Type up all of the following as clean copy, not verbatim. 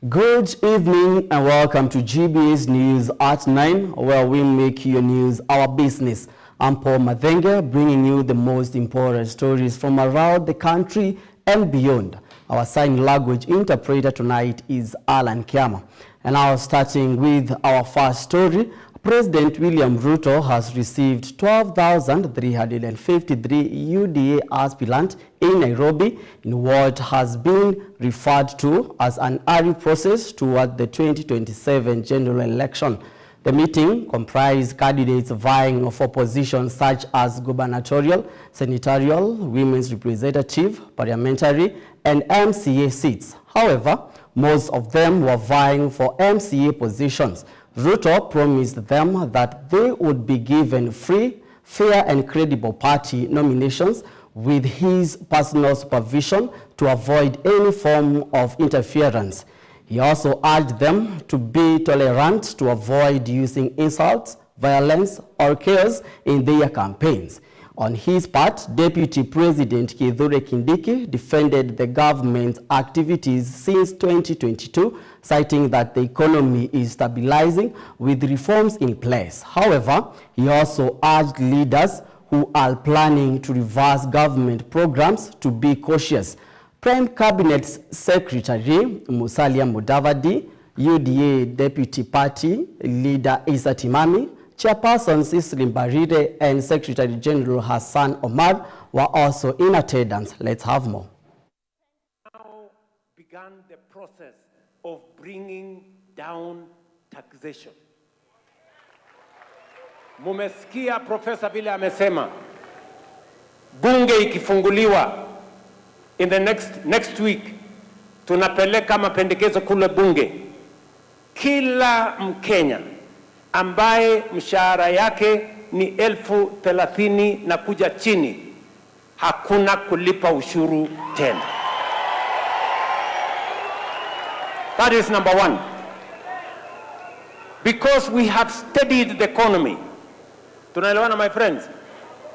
Good evening and welcome to GBS News at 9, where we make your news our business. I'm Paul Madhenga, bringing you the most important stories from around the country and beyond. Our sign language interpreter tonight is Alan Kiama. And now, starting with our first story, President William Ruto has received 12,353 UDA aspirants in Nairobi in what has been referred to as an early process toward the 2027 general election. The meeting comprised candidates vying for positions such as gubernatorial, senatorial, women's representative, parliamentary, and MCA seats. However, most of them were vying for MCA positions. Ruto promised them that they would be given free, fair, and credible party nominations with his personal supervision to avoid any form of interference. He also urged them to be tolerant to avoid using insults, violence, or chaos in their campaigns. On his part, Deputy President Kithure Kindiki defended the government's activities since 2022, citing that the economy is stabilizing with reforms in place. However, he also urged leaders who are planning to reverse government programs to be cautious. Prime Cabinet Secretary Musalia Mudavadi, UDA Deputy Party Leader Issa Timami, Chairperson Cecily Mbarire, and Secretary General Hassan Omar were also in attendance. Let's have more. Now began the process of bringing down taxation. Mumesikia Professor vile amesema, bunge ikifunguliwa in the next week, tunapeleka mapendekezo kule bunge. Kila Mkenya ambaye mshahara yake ni 30,000 na kuja chini, hakuna kulipa ushuru tena. That is number one. Because we have steadied the economy. Tunaelewana, my friends?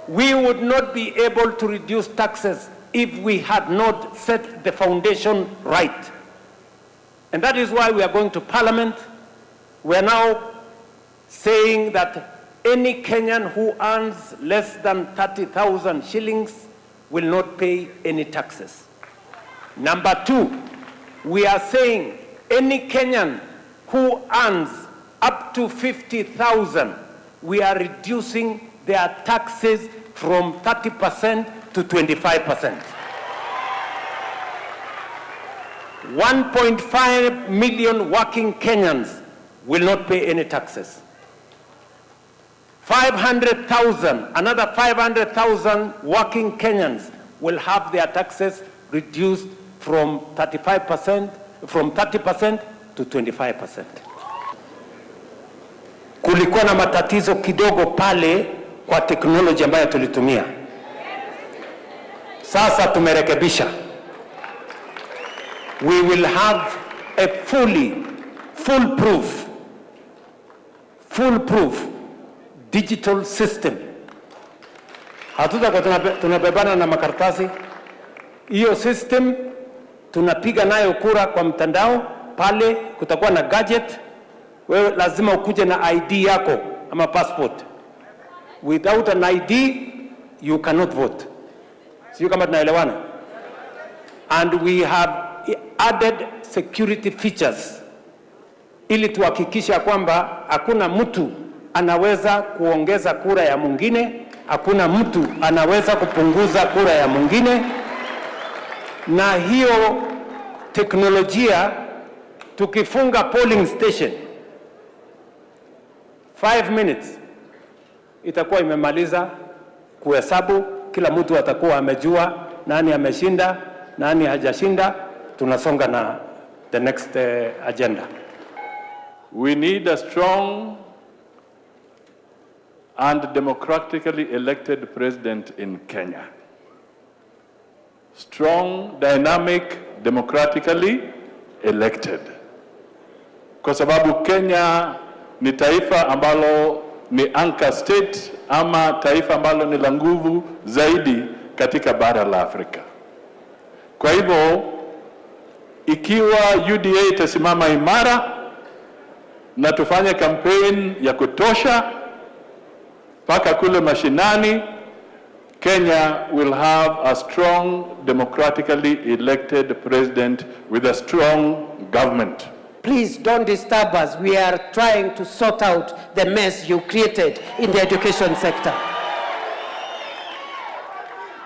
We would not be able to reduce taxes if we had not set the foundation right. And that is why we are going to Parliament. We are now saying that any Kenyan who earns less than 30,000 shillings will not pay any taxes. Number two, we are saying any Kenyan who earns up to 50,000, we are reducing their taxes from 30% to 25%. 1.5 million working Kenyans will not pay any taxes. 500,000, another 500,000 working Kenyans will have their taxes reduced from 30% to 25%. Kulikuwa na matatizo kidogo pale kwa teknolojia ambayo tulitumia. Sasa tumerekebisha. We will have a foolproof digital system. Hatutakuwa tunabebana na makaratasi. Hiyo system tunapiga nayo kura kwa mtandao. Pale kutakuwa na gadget. Wewe lazima ukuje na ID yako ama passport. Without an ID, you cannot vote. Sio kama tunaelewana? And we have added security features ili tuhakikisha kwamba hakuna mtu anaweza kuongeza kura ya mwingine, hakuna mtu anaweza kupunguza kura ya mwingine. Na hiyo teknolojia, tukifunga polling station 5 minutes itakuwa imemaliza kuhesabu. Kila mtu atakuwa amejua nani ameshinda, nani hajashinda. Tunasonga na the next agenda. We need a strong and democratically elected president in Kenya. Strong, dynamic, democratically elected. Kwa sababu Kenya ni taifa ambalo ni anchor state ama taifa ambalo ni la nguvu zaidi katika bara la Afrika. Kwa hivyo ikiwa UDA itasimama imara na tufanye campaign ya kutosha mpaka kule mashinani, Kenya will have a strong, democratically elected president with a strong government. Please don't disturb us. We are trying to sort out the mess you created in the education sector.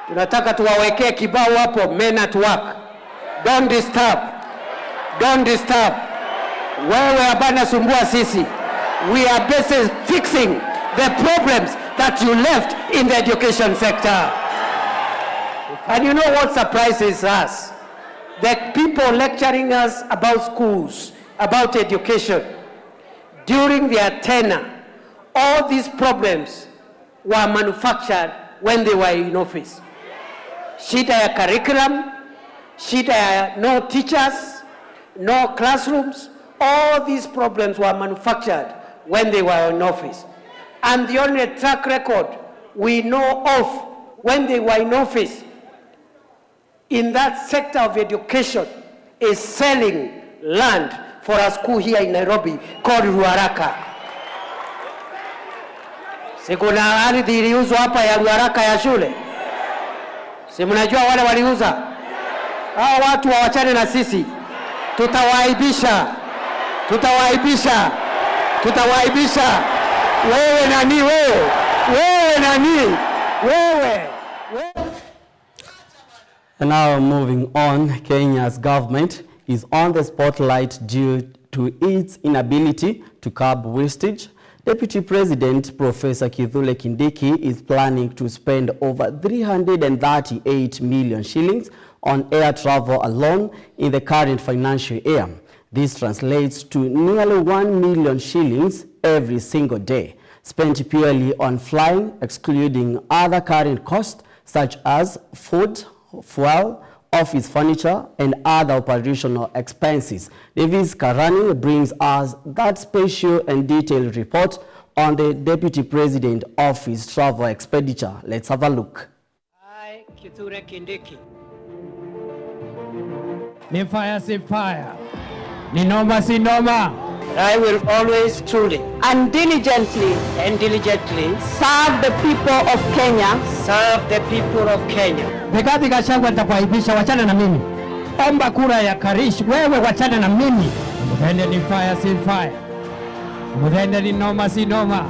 Tunataka tuwawekee kibao hapo, men at work. Don't disturb. Don't disturb. Wewe abana sumbua sisi. We are busy fixing the problems that you left in the education sector. And you know what surprises us? The people lecturing us about schools, about education, during their tenure, all these problems were manufactured when they were in office. Shida ya curriculum, shida ya no teachers, no classrooms, all these problems were manufactured when they were in office. And the only track record we know of when they were in office in that sector of education is selling land for a school here in Nairobi called Ruaraka. Si kuna ardhi iliuzwa hapa ya Ruaraka ya shule? Si mnajua wale waliuza? Hao watu wawachane na sisi. Tutawaibisha. Tutawaibisha. Tutawaibisha. Wewe nani wewe? Wewe nani? Wewe. And now moving on, Kenya's government is on the spotlight due to its inability to curb wastage. Deputy President Professor Kithure Kindiki is planning to spend over 338 million shillings on air travel alone in the current financial year. This translates to nearly 1 million shillings every single day, spent purely on flying, excluding other current costs such as food, fuel, office furniture, and other operational expenses. Davis Karani brings us that special and detailed report on the Deputy President Office travel expenditure. Let's have a look. I, Kithure Kindiki. Ni fire si fire, ni noma si noma. I will always truly and diligently serve the people of Kenya. serve the people of Kenya. Rigathi Gachagua nitakuaibisha, wachana na mimi. Omba kura ya Karish, wewe wachana na mimi. Muthende ni fire si fire, muthende ni noma si noma.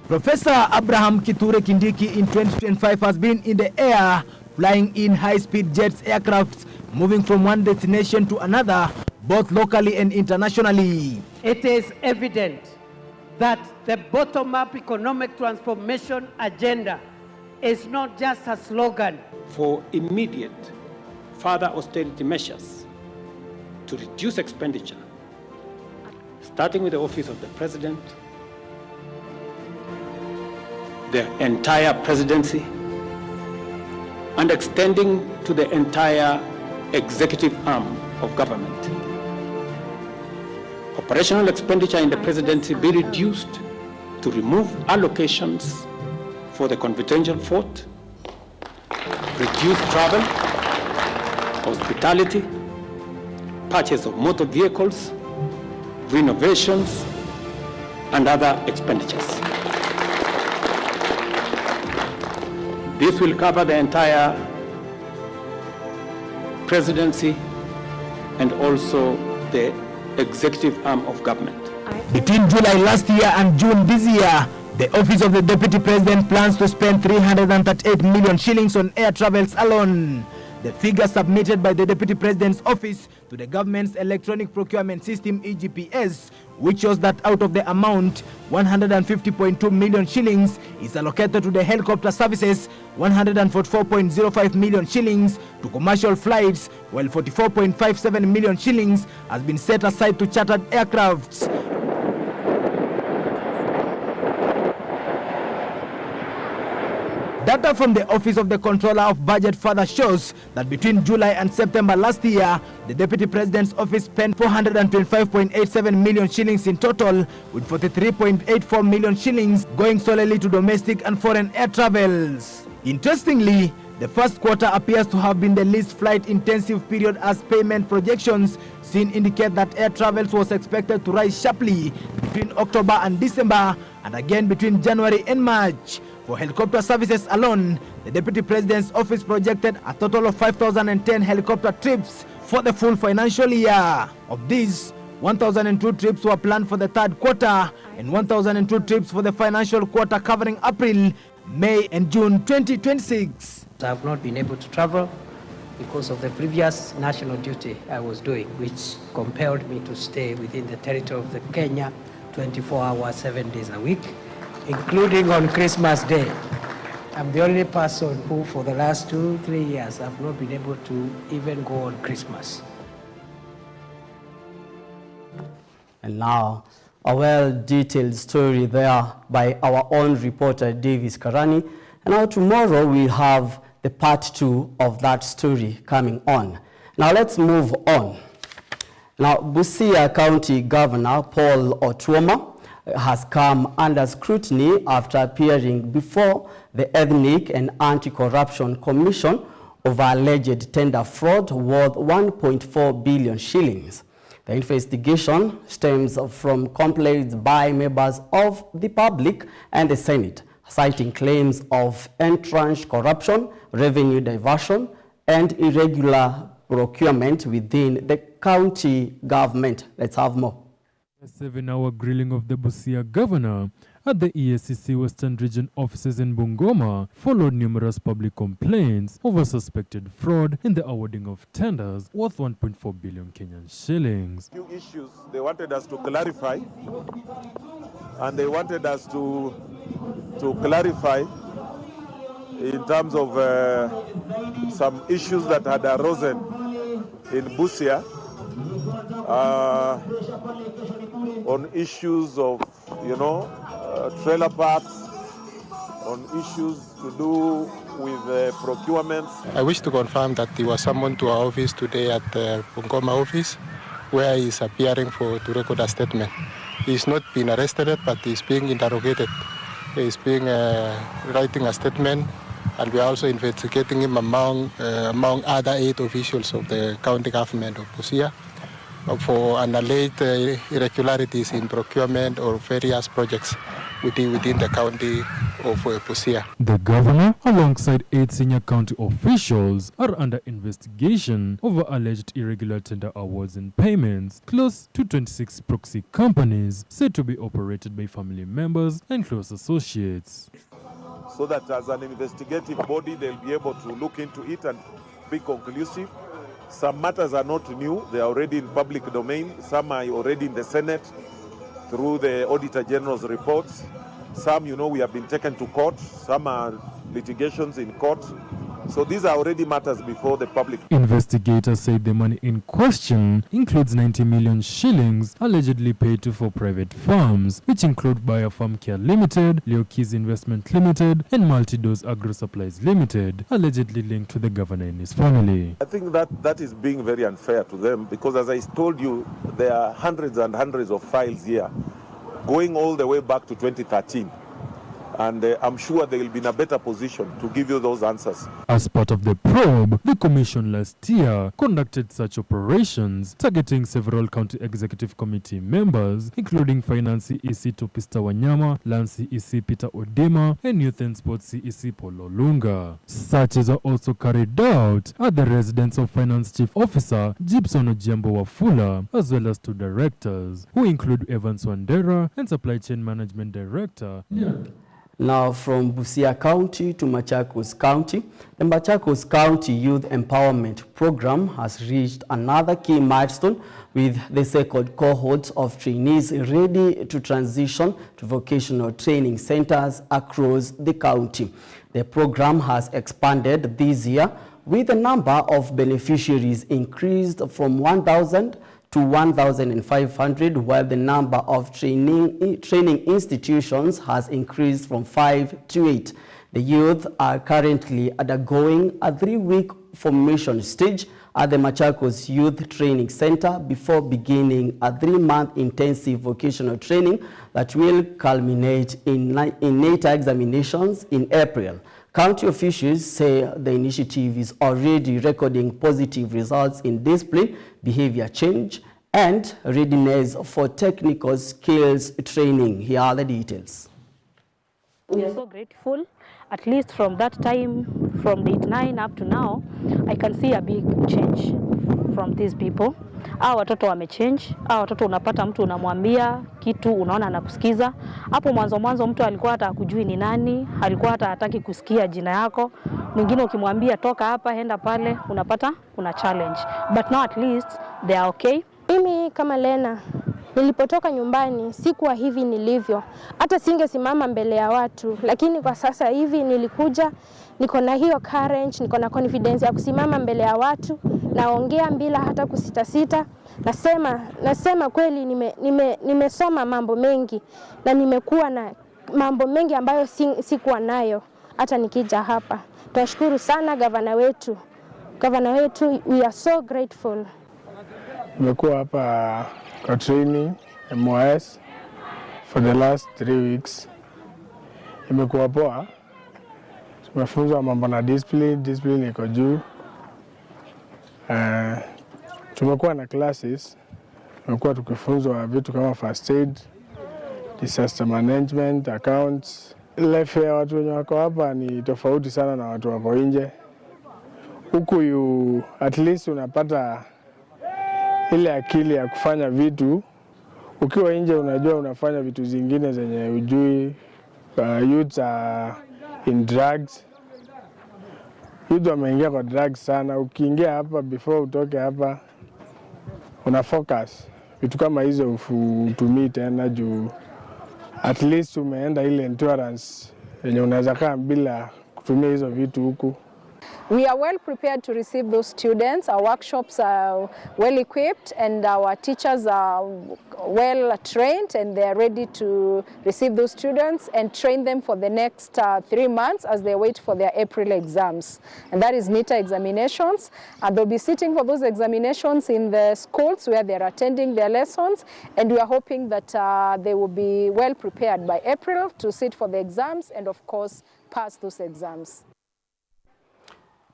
Professor Abraham Kithure Kindiki in 2025 has been in the air, flying in high-speed jets aircrafts, moving from one destination to another, both locally and internationally. It is evident that the bottom-up economic transformation agenda is not just a slogan. For immediate further austerity measures to reduce expenditure, starting with the office of the President, the entire presidency, and extending to the entire executive arm of government. Operational expenditure in the presidency be reduced to remove allocations for the confidential fort, reduce travel, hospitality, purchase of motor vehicles, renovations, and other expenditures. This will cover the entire presidency and also the executive arm of government. Between July last year and June this year, the Office of the Deputy President plans to spend 338 million shillings on air travels alone. The figure submitted by the Deputy President's Office to the government's electronic procurement system (GBS), which shows that out of the amount, 150.2 million shillings is allocated to the helicopter services, 144.05 million shillings to commercial flights, while 44.57 million shillings has been set aside to chartered aircrafts. That Data from the Office of the Controller of Budget further shows that between July and September last year, the Deputy President's Office spent 425.87 million shillings in total, with 43.84 million shillings going solely to domestic and foreign air travels. Interestingly, the first quarter appears to have been the least flight-intensive period, as payment projections seen indicate that air travels was expected to rise sharply between October and December, and again between January and March. For helicopter services alone, the Deputy President's Office projected a total of 5,010 helicopter trips for the full financial year. Of these, 1,002 trips were planned for the third quarter and 1,002 trips for the financial quarter covering April, May and June 2026. I have not been able to travel because of the previous national duty I was doing, which compelled me to stay within the territory of the Kenya 24 hours, 7 days a week, including on Christmas Day. I'm the only person who for the last 2-3 years have not been able to even go on Christmas. And now, a well-detailed story there by our own reporter, Davis Karani. And now tomorrow we have the part 2 of that story coming on. Now let's move on. Now, Busia County Governor Paul Otuoma has come under scrutiny after appearing before the Ethnic and Anti-Corruption Commission over alleged tender fraud worth 1.4 billion shillings. The investigation stems from complaints by members of the public and the Senate, citing claims of entrenched corruption, revenue diversion, and irregular procurement within the county government. Let's have more. A 7-hour grilling of the Busia governor at the EACC Western Region offices in Bungoma followed numerous public complaints over suspected fraud in the awarding of tenders worth 1.4 billion Kenyan shillings. Few issues they wanted us to clarify, and they wanted us to clarify in terms of some issues that had arisen in Busia on issues of, trailer parks, on issues to do with procurements. I wish to confirm that he was summoned to our office today at the Bungoma office, where he is appearing to record a statement. He's not been arrested, but he's being interrogated. He's being writing a statement, and we are also investigating him among other 8 officials of the county government of Busia for an alleged irregularities in procurement or various projects within the county of Busia. The governor, alongside 8 senior county officials, are under investigation over alleged irregular tender awards and payments close to 26 proxy companies said to be operated by family members and close associates. So that as an investigative body, they'll be able to look into it and be conclusive. Some matters are not new. They are already in public domain. Some are already in the Senate through the Auditor General's reports. Some, we have been taken to court. Some are litigations in court. So these are already matters before the public. Investigators said the money in question includes 90 million shillings allegedly paid to 4 private firms, which include Biofarm Care Limited, Leokeys Investment Limited, and Multidose Agro Supplies Limited, allegedly linked to the governor and his family. I think that is being very unfair to them, because as I told you, there are hundreds and hundreds of files here, going all the way back to 2013. And I'm sure they will be in a better position to give you those answers. As part of the probe, the commission last year conducted such operations, targeting several county executive committee members, including Finance CEC Topista Wanyama, Land CEC Peter Odema, and Youth and Sports CEC Polo Lunga. Searches are also carried out at the residence of Finance Chief Officer Gibson Ojiambo Wafula, as well as 2 directors, who include Evans Wandera and Supply Chain Management Director. Now from Busia County to Machakos County, the Machakos County Youth Empowerment Program has reached another key milestone, with the second cohort of trainees ready to transition to vocational training centers across the county. The program has expanded this year, with the number of beneficiaries increased from 1,000 to 1,500, while the number of training institutions has increased from 5 to 8. The youth are currently undergoing a 3-week formation stage at the Machakos Youth Training Center before beginning a 3-month intensive vocational training that will culminate in NATA examinations in April. County officials say the initiative is already recording positive results in discipline, behavior change, and readiness for technical skills training. Here are the details. We are so grateful. At least from that time, from date 9 up to now, I can see a big change from these people. Hao watoto wamechange. Hao watoto unapata mtu unamwambia kitu unaona anakusikiza. Hapo mwanzo mtu alikuwa hata hakujui ni nani, alikuwa hata hataki kusikia jina yako. Mwingine ukimwambia toka hapa henda pale, unapata kuna challenge. But now at least they are okay. Mimi kama Lena nilipotoka nyumbani sikuwa hivi nilivyo. Hata singesimama mbele ya watu, lakini kwa sasa hivi nilikuja, niko na hiyo courage, niko na confidence ya kusimama mbele ya watu, naongea bila hata kusita. Nasema kweli nimesoma mambo mengi na nimekuwa na mambo mengi ambayo sikuwa nayo hata nikija hapa. Tunashukuru sana gavana wetu. Gavana wetu, we are so grateful. Nimekuwa hapa kwa training MOS for the last 3 weeks. Imekuwa poa. Tumefunzwa mambo na discipline iko juu. Tumekuwa na classes. Tumekuwa tukifunzwa vitu kama first aid, disaster management, accounts. Life ya watu wenye wako hapa ni tofauti sana na watu wako nje. Huku at least unapata ile akili ya kufanya vitu. Ukiwa nje unajua unafanya vitu zingine zenye ujui. Youth are in drugs. Youth wameingia kwa drugs sana. Ukiingia hapa before utoke hapa una focus. Vitu kama hizo utumii tena juu at least umeenda ile endurance yenye unaweza kaa bila kutumia hizo vitu huku. We are well prepared to receive those students. Our workshops are well equipped and our teachers are well trained, and they are ready to receive those students and train them for the next 3 months as they wait for their April exams. And that is NATA examinations. And they'll be sitting for those examinations in the schools where they're attending their lessons. And we are hoping that they will be well prepared by April to sit for the exams and of course pass those exams.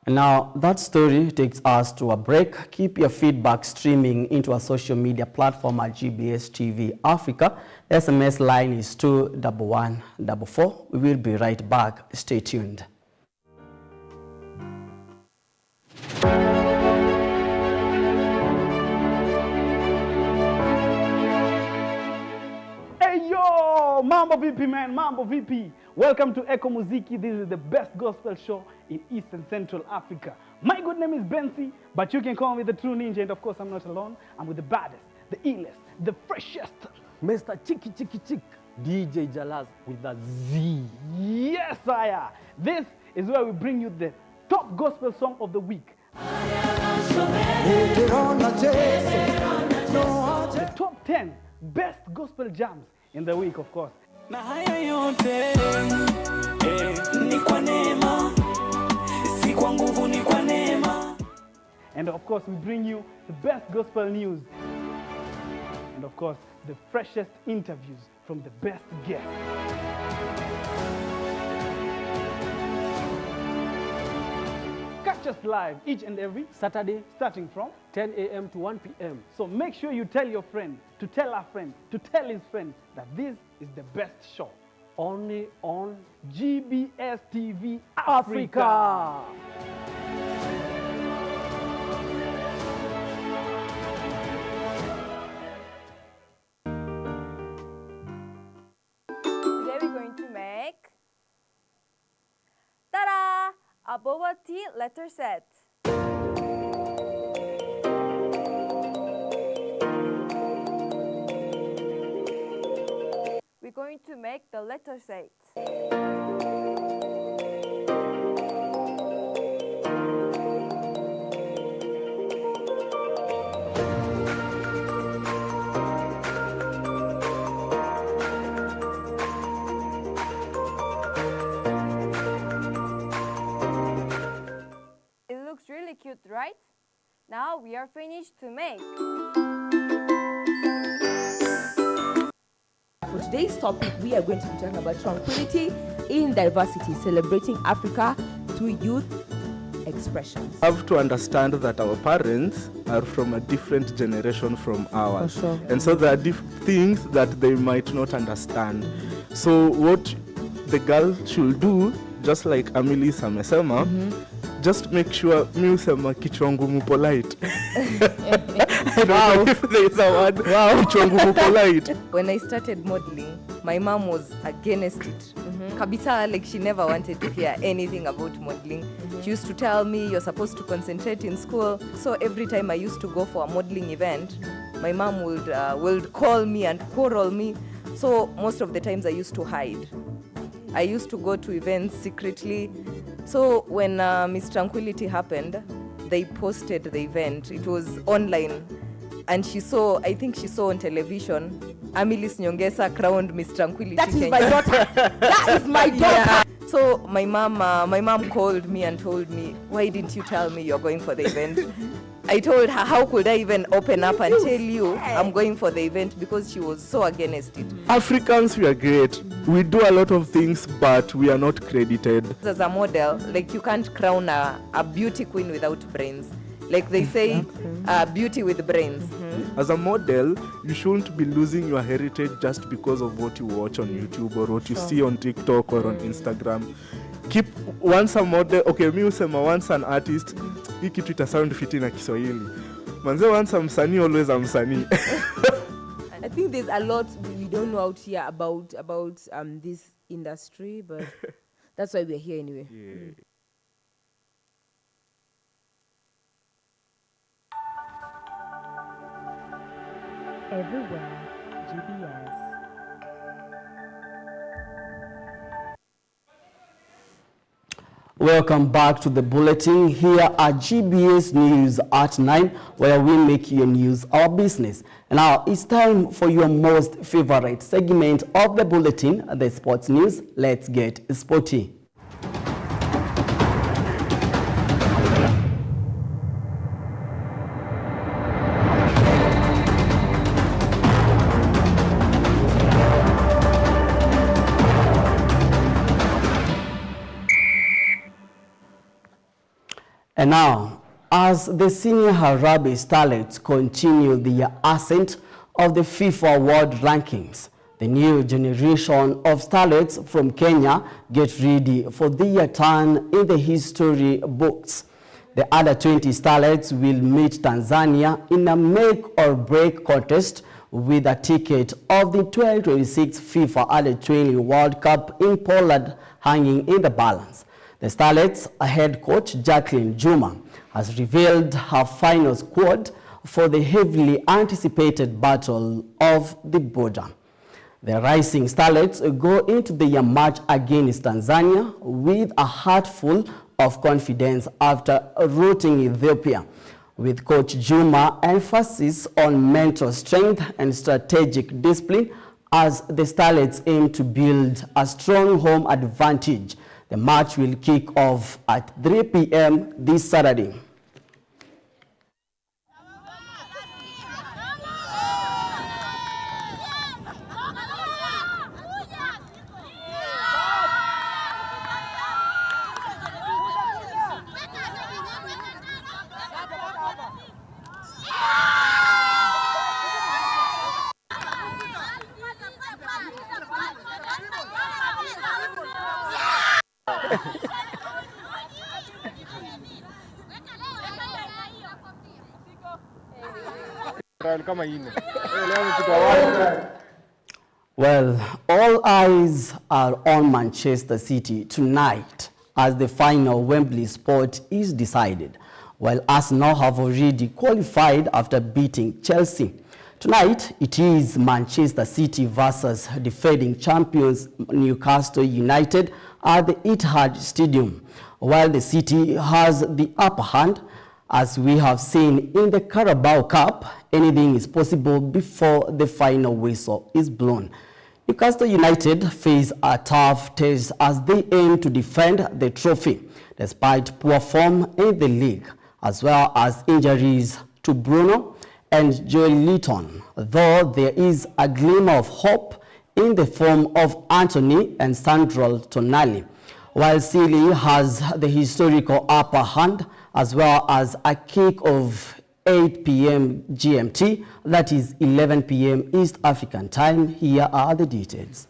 Now, that story takes us to a break. Keep your feedback streaming into our social media platform at GBS TV Africa. The SMS line is 21144. We will be right back. Stay tuned. Hey yo, Mambo VP man, Mambo VP. Welcome to Echo Muziki. This is the best gospel show in East and Central Africa. My good name is Bensi, but you can call me the true ninja, and of course I'm not alone. I'm with the baddest, the illest, the freshest, Mr. Chicky, DJ Jalaz with a Z. Yes, sire. This is where we bring you the top gospel song of the week. The top 10 best gospel jams in the week, of course. Na haya yote ni kwa neema, si kwa nguvu, ni kwa neema. And of course we bring you the best gospel news, and of course the freshest interviews from the best guests. Catch us live each and every Saturday starting from 10 a.m. to 1 p.m. So make sure you tell your friend, to tell our friend, to tell his friend that this is the best show. Only on GBS TV Africa. Today we're going to make ta-da! A boba tea letter set. We're going to make the letter set. are finished to make. For today's topic, we are going to be talking about tranquility in diversity, celebrating Africa through youth expressions. We have to understand that our parents are from a different generation from ours. For sure. And so there are things that they might not understand. So what the girl should do, just like Amelie amesema, just make sure mi usema kichwa ngumu polite. I don't know if there is a word. Kichwa ngumu polite. When I started modeling, my mom was against it. Kabisa, like she never wanted to hear anything about modeling. She used to tell me, you're supposed to concentrate in school. So every time I used to go for a modeling event, my mom would call me and quarrel me. So most of the times I used to hide. I used to go to events secretly. So when Miss Tranquility happened, they posted the event. It was online. And she saw, I think she saw on television, Amelis Nyongesa crowned Miss Tranquility. That is my daughter. That is my daughter. Yeah. So my mom called me and told me, why didn't you tell me you're going for the event? I told her, how could I even open up and tell you I'm going for the event, because she was so against it. Africans, we are great. We do a lot of things, but we are not credited. As a model, like you can't crown a beauty queen without brains. Like they say, beauty with brains. As a model, you shouldn't be losing your heritage just because of what you watch on YouTube or what you see on TikTok or on Instagram. Keep once a model, okay, mi usema once an artist, hii kitu ita sound fiti na Kiswahili. Manze once a msanii, always a msanii. I think there's a lot we don't know out here about this industry, but that's why we're here anyway. Yeah. Everywhere, GBS. Welcome back to the bulletin. Here are GBS News at 9, where we make your news our business. And now it's time for your most favorite segment of the bulletin, the sports news. Let's get sporty. And now, as the senior Harambee starlets continue the ascent of the FIFA World Rankings, the new generation of starlets from Kenya get ready for their turn in the history books. The other 20 starlets will meet Tanzania in a make-or-break contest with a ticket of the 2026 FIFA Under-20 World Cup in Poland hanging in the balance. The Starlets' head coach, Jacqueline Juma, has revealed her final squad for the heavily anticipated Battle of the Border. The Rising Starlets go into the match against Tanzania with a heart full of confidence after routing Ethiopia, with Coach Juma emphasis on mental strength and strategic discipline as the Starlets aim to build a strong home advantage. The match will kick off at 3 p.m. this Saturday. Well, all eyes are on Manchester City tonight as the final Wembley spot is decided, while Arsenal have already qualified after beating Chelsea. Tonight, it is Manchester City versus defending champions Newcastle United at the Etihad Stadium, while the City has the upper hand. As we have seen in the Carabao Cup, anything is possible before the final whistle is blown. Newcastle United face a tough test as they aim to defend the trophy, despite poor form in the league, as well as injuries to Bruno and Joel Litton, though there is a glimmer of hope in the form of Anthony and Sandral Tonali, while Sealy has the historical upper hand as well as a kick of 8 p.m. GMT, that is 11 p.m. East African time. Here are the details.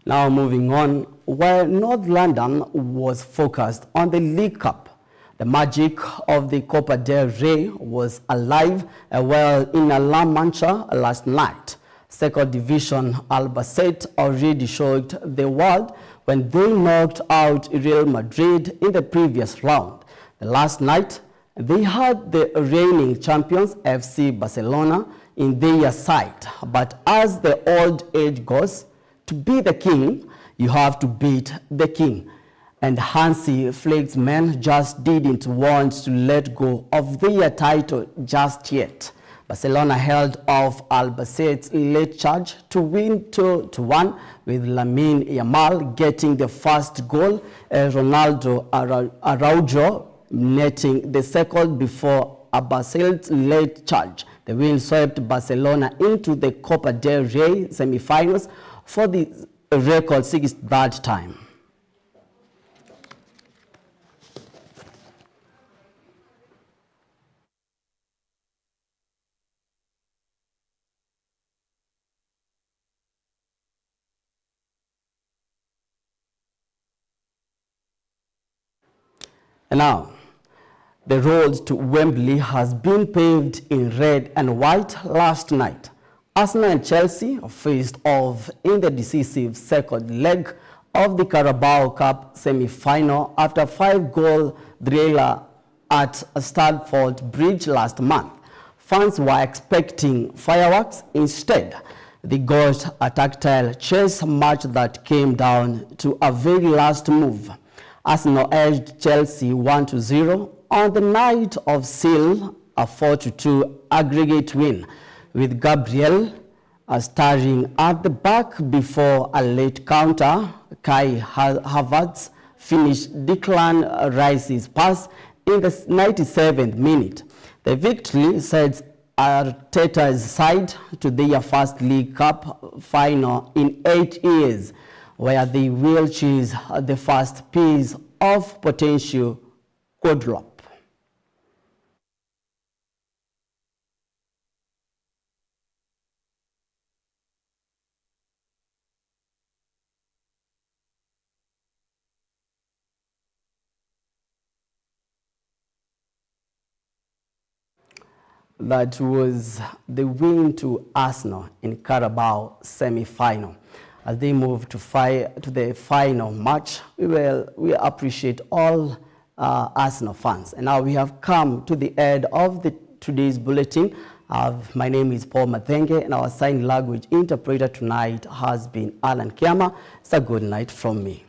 Now moving on, while North London was focused on the League Cup, the magic of the Copa del Rey was alive well in La Mancha last night. Second division Albacete already shocked the world when they knocked out Real Madrid in the previous round. The last night, they had the reigning champions FC Barcelona in their side, but as the old age goes, to be the king, you have to beat the king. And Hansi Flick's men just didn't want to let go of their title just yet. Barcelona held off Albacete's late charge to win 2-1, with Lamine Yamal getting the first goal, Ronaldo Araujo netting the second before Albacete's late charge. The win swept Barcelona into the Copa del Rey semi-finals for the record 63rd time. And now, the road to Wembley has been paved in red and white last night. Arsenal and Chelsea faced off in the decisive second leg of the Carabao Cup semi-final after a 5-goal thriller at Stamford Bridge last month. Fans were expecting fireworks. Instead, they got a tactile chess match that came down to a very last move. Arsenal edged Chelsea 1-0 on the night of Seal, a 4-2 aggregate win, with Gabriel starring at the back before a late counter. Kai Havertz finished Declan Rice's pass in the 97th minute. The victory sets Arteta's side to their first League Cup final in 8 years, where they will choose the first piece of potential quadruple. That was the win to Arsenal in Carabao semi-final. As they move to the final match, we appreciate all Arsenal fans. And now we have come to the end of today's bulletin. My name is Paul Mathenge, and our sign language interpreter tonight has been Alan Kiama. It's a good night from me.